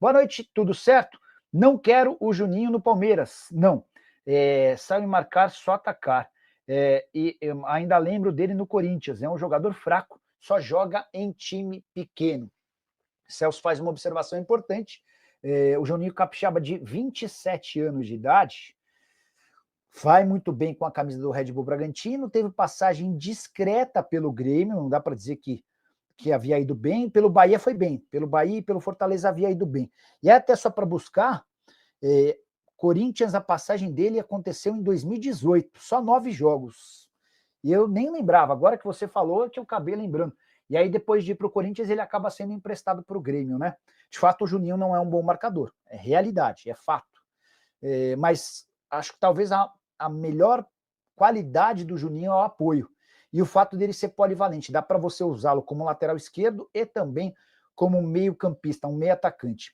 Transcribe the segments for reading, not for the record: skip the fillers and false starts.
Boa noite, tudo certo? Não quero o Juninho no Palmeiras, não. Sabe marcar, só atacar. E eu ainda lembro dele no Corinthians, é um jogador fraco, só joga em time pequeno. Celso faz uma observação importante. O Juninho Capixaba, de 27 anos de idade, vai muito bem com a camisa do Red Bull Bragantino, teve passagem discreta pelo Grêmio, não dá para dizer que havia ido bem, pelo Bahia foi bem, pelo Bahia e pelo Fortaleza havia ido bem. E até só para buscar, Corinthians, a passagem dele aconteceu em 2018, só 9 jogos. E eu nem lembrava, agora que você falou é que eu acabei lembrando. E aí depois de ir para o Corinthians, ele acaba sendo emprestado para o Grêmio, né? De fato, o Juninho não é um bom marcador, é realidade, é fato. Mas acho que talvez a melhor qualidade do Juninho é o apoio. E o fato dele ser polivalente, dá para você usá-lo como lateral esquerdo e também como meio campista, um meio atacante.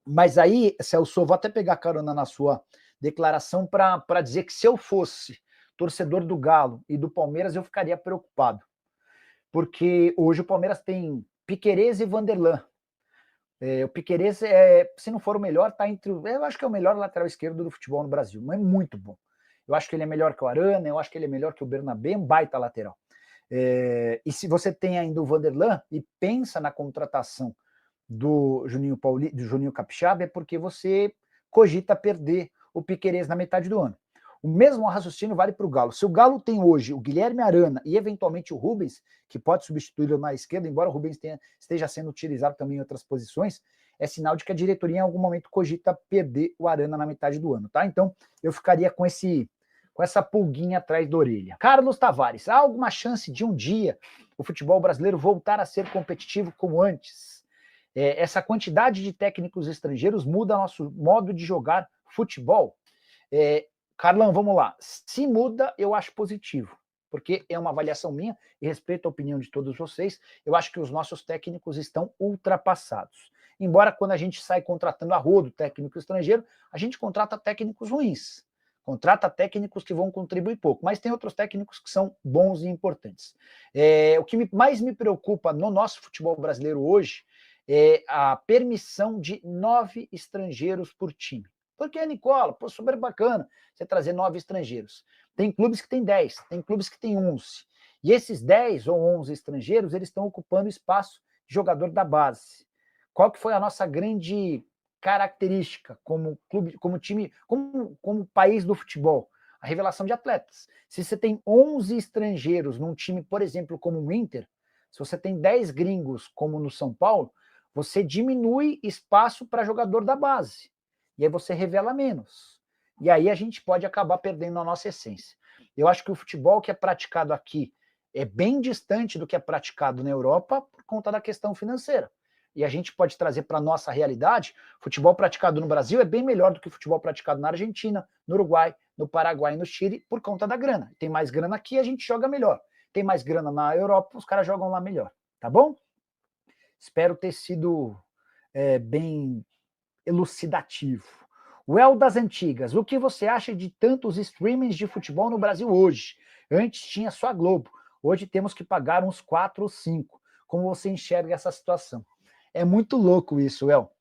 Mas aí, Celso, vou até pegar carona na sua declaração para dizer que se eu fosse torcedor do Galo e do Palmeiras, eu ficaria preocupado. Porque hoje o Palmeiras tem Piquerez e Vanderlan. O Piquerez, se não for o melhor, está entre. Eu acho que é o melhor lateral esquerdo do futebol no Brasil, mas é muito bom. Eu acho que ele é melhor que o Arana, eu acho que ele é melhor que o Bernabé, um baita lateral. E se você tem ainda o Vanderlan e pensa na contratação do Juninho Capixaba, é porque você cogita perder o Piquerez na metade do ano. O mesmo raciocínio vale para o Galo. Se o Galo tem hoje o Guilherme Arana e eventualmente o Rubens, que pode substituí-lo na esquerda, embora o Rubens esteja sendo utilizado também em outras posições, é sinal de que a diretoria em algum momento cogita perder o Arana na metade do ano, tá? Então eu ficaria com essa pulguinha atrás da orelha. Carlos Tavares, há alguma chance de um dia o futebol brasileiro voltar a ser competitivo como antes? Essa quantidade de técnicos estrangeiros muda nosso modo de jogar futebol? Carlão, vamos lá. Se muda, eu acho positivo, porque é uma avaliação minha e respeito a opinião de todos vocês. Eu acho que os nossos técnicos estão ultrapassados. Embora quando a gente sai contratando a rodo técnico estrangeiro, a gente contrata técnicos ruins. Contrata técnicos que vão contribuir pouco, mas tem outros técnicos que são bons e importantes. O que mais me preocupa no nosso futebol brasileiro hoje é a permissão de 9 estrangeiros por time. Porque, Nicola, pô, super bacana você trazer 9 estrangeiros. Tem clubes que tem 10, tem clubes que tem 11. E esses 10 ou 11 estrangeiros, eles estão ocupando espaço de jogador da base. Qual que foi a nossa grande característica como clube, como time, como país do futebol? A revelação de atletas. Se você tem 11 estrangeiros num time, por exemplo, como o Inter, se você tem 10 gringos, como no São Paulo, você diminui espaço para jogador da base. E aí você revela menos. E aí a gente pode acabar perdendo a nossa essência. Eu acho que o futebol que é praticado aqui é bem distante do que é praticado na Europa por conta da questão financeira. E a gente pode trazer para a nossa realidade, futebol praticado no Brasil é bem melhor do que o futebol praticado na Argentina, no Uruguai, no Paraguai e no Chile, por conta da grana. Tem mais grana aqui, a gente joga melhor. Tem mais grana na Europa, os caras jogam lá melhor. Tá bom? Espero ter sido bem elucidativo. O El das Antigas, o que você acha de tantos streamings de futebol no Brasil hoje? Antes tinha só a Globo, hoje temos que pagar uns 4 ou 5. Como você enxerga essa situação? É muito louco isso, El,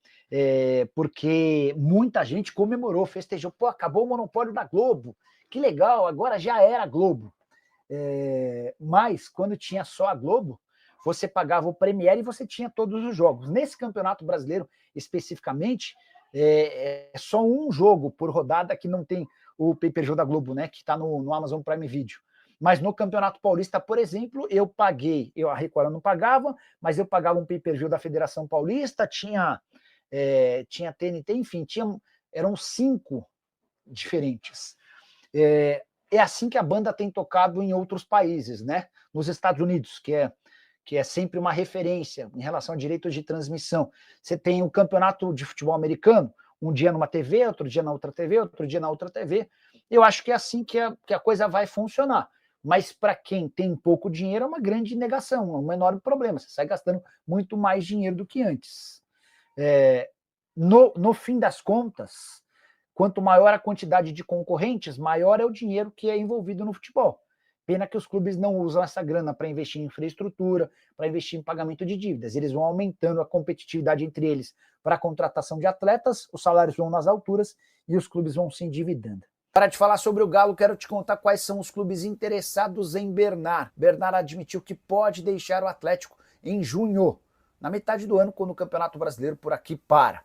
porque muita gente comemorou, festejou, pô, acabou o monopólio da Globo, que legal, agora já era a Globo. Mas quando tinha só a Globo, você pagava o Premiere e você tinha todos os jogos. Nesse Campeonato Brasileiro, especificamente, é só um jogo por rodada que não tem o pay-per-view da Globo, né, que está no Amazon Prime Video. Mas no Campeonato Paulista, por exemplo, a Record não pagava, mas eu pagava um pay-per-view da Federação Paulista, tinha TNT, enfim, eram 5 diferentes. É assim que a banda tem tocado em outros países, né? Nos Estados Unidos, que é sempre uma referência em relação a direitos de transmissão. Você tem o campeonato de futebol americano, um dia numa TV, outro dia na outra TV, outro dia na outra TV. Eu acho que é assim que a coisa vai funcionar. Mas para quem tem pouco dinheiro é uma grande negação, é um enorme problema. Você sai gastando muito mais dinheiro do que antes. No fim das contas, quanto maior a quantidade de concorrentes, maior é o dinheiro que é envolvido no futebol. Pena que os clubes não usam essa grana para investir em infraestrutura, para investir em pagamento de dívidas. Eles vão aumentando a competitividade entre eles para a contratação de atletas, os salários vão nas alturas e os clubes vão se endividando. Para te falar sobre o Galo, quero te contar quais são os clubes interessados em Bernard. Bernard admitiu que pode deixar o Atlético em junho, na metade do ano, quando o Campeonato Brasileiro por aqui para.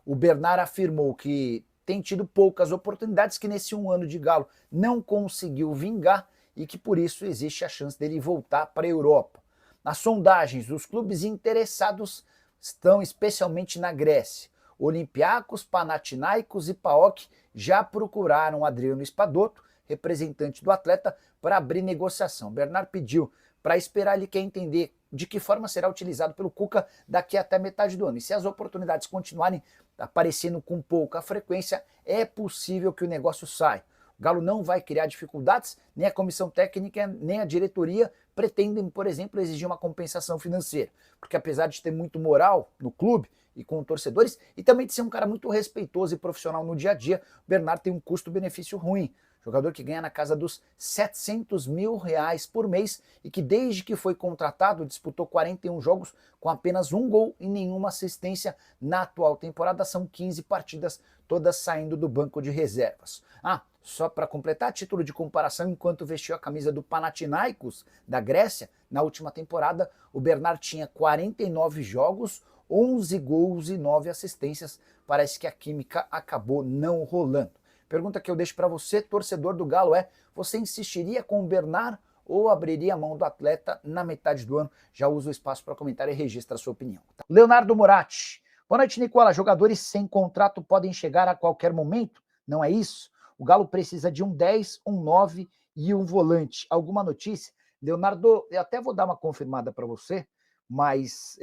O Bernard afirmou que tem tido poucas oportunidades, que nesse 1 ano de Galo não conseguiu vingar e que por isso existe a chance dele voltar para a Europa. Nas sondagens, os clubes interessados estão especialmente na Grécia. Olympiacos, Panathinaikos e PAOK já procuraram Adriano Espadoto, representante do atleta, para abrir negociação. Bernard pediu para esperar, ele quer entender de que forma será utilizado pelo Cuca daqui até metade do ano. E se as oportunidades continuarem aparecendo com pouca frequência, é possível que o negócio saia. O Galo não vai criar dificuldades, nem a comissão técnica, nem a diretoria pretendem, por exemplo, exigir uma compensação financeira. Porque apesar de ter muito moral no clube e com torcedores, e também de ser um cara muito respeitoso e profissional no dia a dia, o Bernard tem um custo-benefício ruim. Jogador que ganha na casa dos 700 mil reais por mês e que desde que foi contratado disputou 41 jogos com apenas 1 gol e nenhuma assistência na atual temporada. São 15 partidas, todas saindo do banco de reservas. Só para completar, título de comparação, enquanto vestiu a camisa do Panathinaikos da Grécia, na última temporada, o Bernard tinha 49 jogos, 11 gols e 9 assistências. Parece que a química acabou não rolando. Pergunta que eu deixo para você, torcedor do Galo, você insistiria com o Bernard ou abriria a mão do atleta na metade do ano? Já usa o espaço para comentar e registra a sua opinião. Tá? Leonardo Moratti. Boa noite, Nicola. Jogadores sem contrato podem chegar a qualquer momento? Não é isso? O Galo precisa de um 10, um 9 e um volante. Alguma notícia? Leonardo, eu até vou dar uma confirmada para você, mas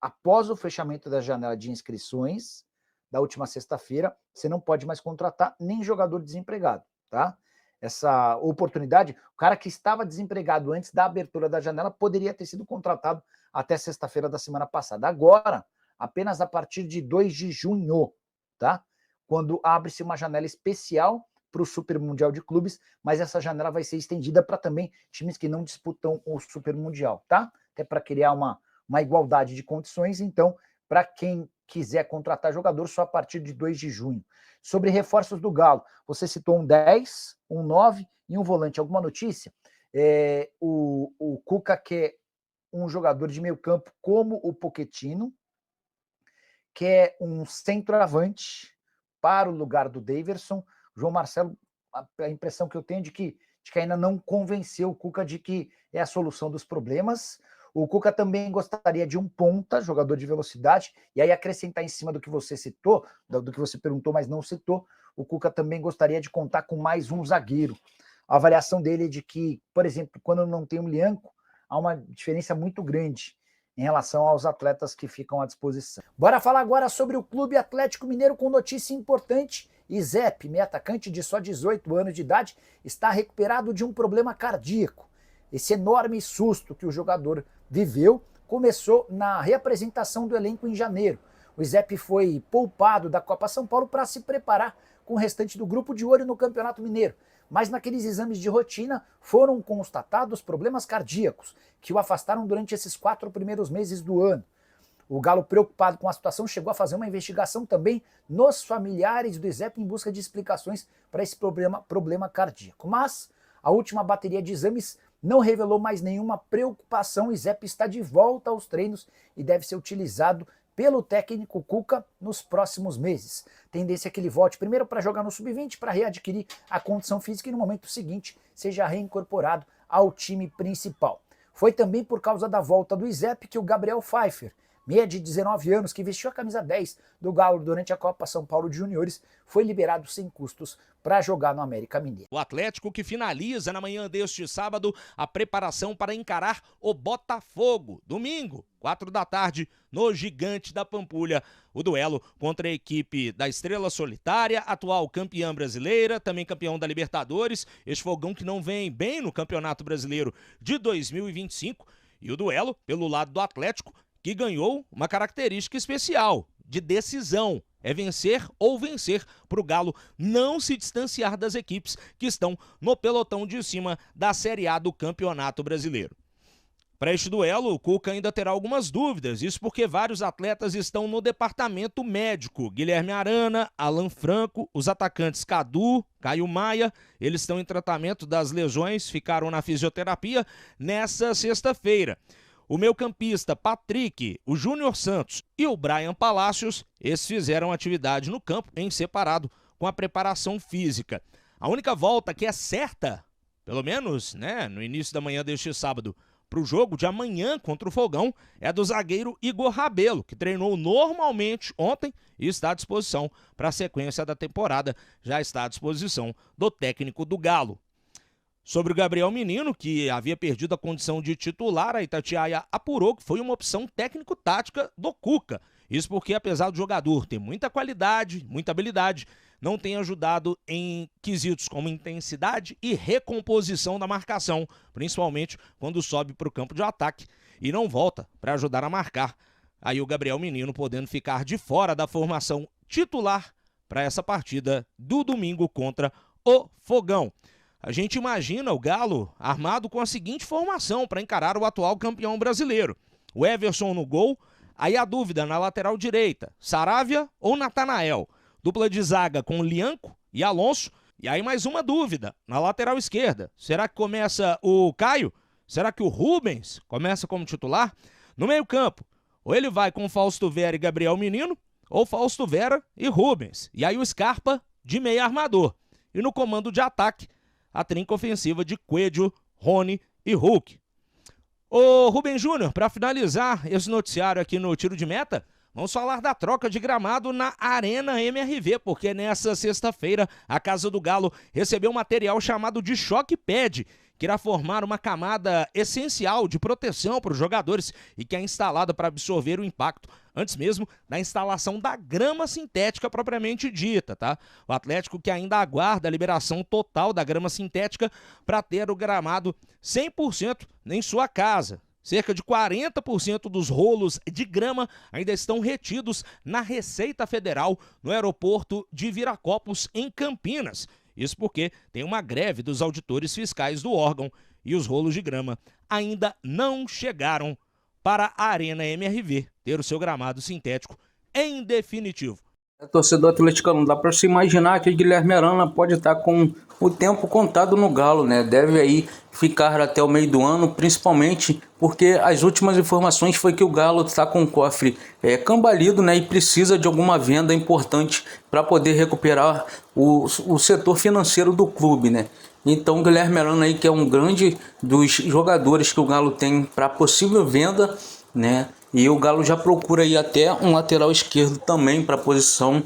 após o fechamento da janela de inscrições da última sexta-feira, você não pode mais contratar nem jogador desempregado, tá? Essa oportunidade, o cara que estava desempregado antes da abertura da janela poderia ter sido contratado até sexta-feira da semana passada. Agora, apenas a partir de 2 de junho, tá? Quando abre-se uma janela especial para o Super Mundial de Clubes, mas essa janela vai ser estendida para também times que não disputam o Super Mundial, tá? Até para criar uma igualdade de condições. Então, para quem quiser contratar jogador, só a partir de 2 de junho. Sobre reforços do Galo, você citou um 10, um 9 e um volante. Alguma notícia? O Cuca quer um jogador de meio campo como o Pochettino, quer um centroavante para o lugar do Daverson. João Marcelo, a impressão que eu tenho de que ainda não convenceu o Cuca de que é a solução dos problemas. O Cuca também gostaria de um ponta, jogador de velocidade, e aí acrescentar em cima do que você citou, do que você perguntou, mas não citou, o Cuca também gostaria de contar com mais um zagueiro. A avaliação dele é de que, por exemplo, quando não tem um Lianco, há uma diferença muito grande em relação aos atletas que ficam à disposição. Bora falar agora sobre o Clube Atlético Mineiro com notícia importante. Izep, meio atacante de só 18 anos de idade, está recuperado de um problema cardíaco. Esse enorme susto que o jogador viveu começou na reapresentação do elenco em janeiro. O Izep foi poupado da Copa São Paulo para se preparar com o restante do grupo de olho no Campeonato Mineiro. Mas naqueles exames de rotina foram constatados problemas cardíacos que o afastaram durante esses 4 primeiros meses do ano. O Galo, preocupado com a situação, chegou a fazer uma investigação também nos familiares do Izep em busca de explicações para esse problema cardíaco. Mas a última bateria de exames não revelou mais nenhuma preocupação. O Izep está de volta aos treinos e deve ser utilizado pelo técnico Cuca nos próximos meses. Tendência é que ele volte primeiro para jogar no Sub-20, para readquirir a condição física e no momento seguinte seja reincorporado ao time principal. Foi também por causa da volta do Izep que o Gabriel Pfeiffer, meia de 19 anos, que vestiu a camisa 10 do Galo durante a Copa São Paulo de Juniores, foi liberado sem custos para jogar no América Mineiro. O Atlético que finaliza na manhã deste sábado a preparação para encarar o Botafogo. Domingo, 4 da tarde, no Gigante da Pampulha. O duelo contra a equipe da Estrela Solitária, atual campeã brasileira, também campeão da Libertadores. Este Fogão que não vem bem no Campeonato Brasileiro de 2025. E o duelo pelo lado do Atlético, que ganhou uma característica especial, de decisão. é vencer ou vencer para o Galo não se distanciar das equipes que estão no pelotão de cima da Série A do Campeonato Brasileiro. Para este duelo, o Cuca ainda terá algumas dúvidas, isso porque vários atletas estão no departamento médico. Guilherme Arana, Alan Franco, os atacantes Cadu, Caio Maia, eles estão em tratamento das lesões, ficaram na fisioterapia nessa sexta-feira. O meio-campista Patrick, o Júnior Santos e o Brian Palacios, esses fizeram atividade no campo em separado com a preparação física. A única volta que é certa, pelo menos no início da manhã deste sábado, para o jogo de amanhã contra o Fogão, é do zagueiro Igor Rabelo, que treinou normalmente ontem e está à disposição para a sequência da temporada, já está à disposição do técnico do Galo. Sobre o Gabriel Menino, que havia perdido a condição de titular, a Itatiaia apurou que foi uma opção técnico-tática do Cuca. Isso porque, apesar do jogador ter muita qualidade, muita habilidade, não tem ajudado em quesitos como intensidade e recomposição da marcação, principalmente quando sobe para o campo de ataque e não volta para ajudar a marcar. Aí o Gabriel Menino podendo ficar de fora da formação titular para essa partida do domingo contra o Fogão. A gente imagina o Galo armado com a seguinte formação para encarar o atual campeão brasileiro. O Everson no gol, aí a dúvida na lateral direita, Saravia ou Natanael? Dupla de zaga com Lianco e Alonso. E aí mais uma dúvida, na lateral esquerda. Será que começa o Caio? Será que o Rubens começa como titular? No meio campo, ou ele vai com Fausto Vera e Gabriel Menino, ou Fausto Vera e Rubens. E aí o Scarpa de meia armador. E no comando de ataque, a trinca ofensiva de Coelho, Rony e Hulk. Ô Rubem Júnior, para finalizar esse noticiário aqui no Tiro de Meta, vamos falar da troca de gramado na Arena MRV, porque nessa sexta-feira a Casa do Galo recebeu um material chamado de Choque Pad, que irá formar uma camada essencial de proteção para os jogadores e que é instalada para absorver o impacto antes mesmo da instalação da grama sintética propriamente dita, tá? O Atlético que ainda aguarda a liberação total da grama sintética para ter o gramado 100% em sua casa. Cerca de 40% dos rolos de grama ainda estão retidos na Receita Federal no aeroporto de Viracopos, em Campinas. Isso porque tem uma greve dos auditores fiscais do órgão e os rolos de grama ainda não chegaram para a Arena MRV ter o seu gramado sintético em definitivo. Torcedor atleticano, dá para se imaginar que o Guilherme Arana pode estar com o tempo contado no Galo, né? Deve aí ficar até o meio do ano, principalmente porque as últimas informações foi que o Galo está com o cofre cambalido, né? E precisa de alguma venda importante para poder recuperar o setor financeiro do clube, né? Então o Guilherme Arana aí, que é um grande dos jogadores que o Galo tem para possível venda, né? E o Galo já procura aí até um lateral esquerdo também para a posição.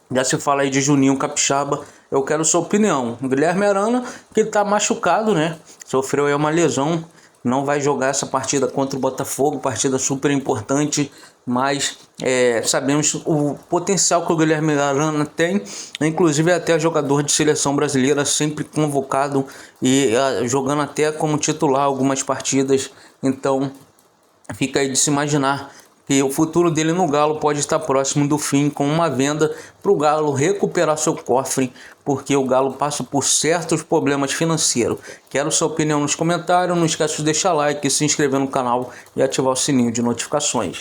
Já se fala aí de Juninho Capixaba. Eu quero sua opinião. O Guilherme Arana, que está machucado, né? Sofreu aí uma lesão. Não vai jogar essa partida contra o Botafogo. Partida super importante. Mas sabemos o potencial que o Guilherme Arana tem. Inclusive até jogador de seleção brasileira, sempre convocado e jogando até como titular algumas partidas. Então fica aí de se imaginar que o futuro dele no Galo pode estar próximo do fim, com uma venda para o Galo recuperar seu cofre, porque o Galo passa por certos problemas financeiros. Quero sua opinião nos comentários, não esqueça de deixar like, se inscrever no canal e ativar o sininho de notificações.